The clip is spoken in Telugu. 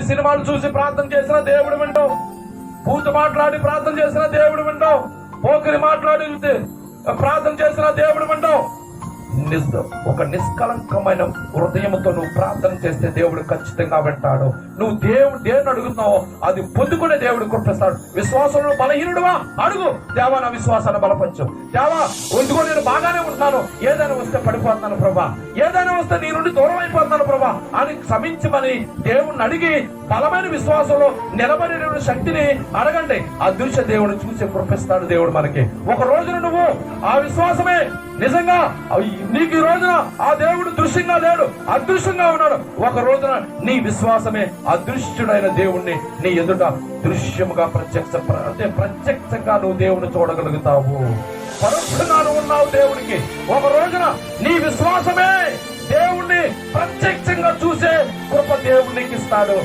సినిమాలు చూసి ప్రార్థన చేసిన దేవుడు వింటావు, పూత మాట్లాడి ప్రార్థన చేసిన దేవుడు వింటావు, పోకిరి మాట్లాడి ప్రార్థన చేసిన దేవుడు వింటావు. ఒక నిష్కలంకమైన హృదయంతో నువ్వు ప్రార్థన చేస్తే దేవుడు ఖచ్చితంగా వింటాడు. నువ్వు దేవుడిని అడుగుతున్నావు, అది పొందుకునే దేవుడు కృపిస్తాడు. విశ్వాసంలో బలహీనుడువా అడుగు, దేవా నా విశ్వాసాన్ని బలపరచు, దేవా ఎందుకో నేను బాగానే ఉంటున్నాను, ఏదైనా వస్తే పడిపోతున్నాను ప్రభా, ఏదైనా వస్తే నీ నుండి దూరం అయిపోతున్నాను ప్రభా అని క్షమించమని దేవుణ్ణి అడిగి బలమైన విశ్వాసంలో నిలబడే శక్తిని అడగండి. అదృశ్య దేవుడు చూసి కృపిస్తాడు దేవుడు మనకి. ఒక రోజున నువ్వు ఆ విశ్వాసమే నిజంగా నీకు ఈ రోజున ఆ దేవుడు దృశ్యంగా లేడు, అదృశ్యంగా ఉన్నాడు. ఒక రోజున నీ విశ్వాసమే అదృశ్యుడైన దేవుణ్ణి నీ ఎదుట దృశ్యముగా ప్రత్యక్షంగా నువ్వు దేవుని చూడగలుగుతావు. పరోక్షంగా నువ్వు ఉన్నావు దేవుడికి. ఒక రోజున నీ విశ్వాసమే దేవుణ్ణి ప్రత్యక్షంగా చూసే కృప దేవుడికి ఇస్తాడు.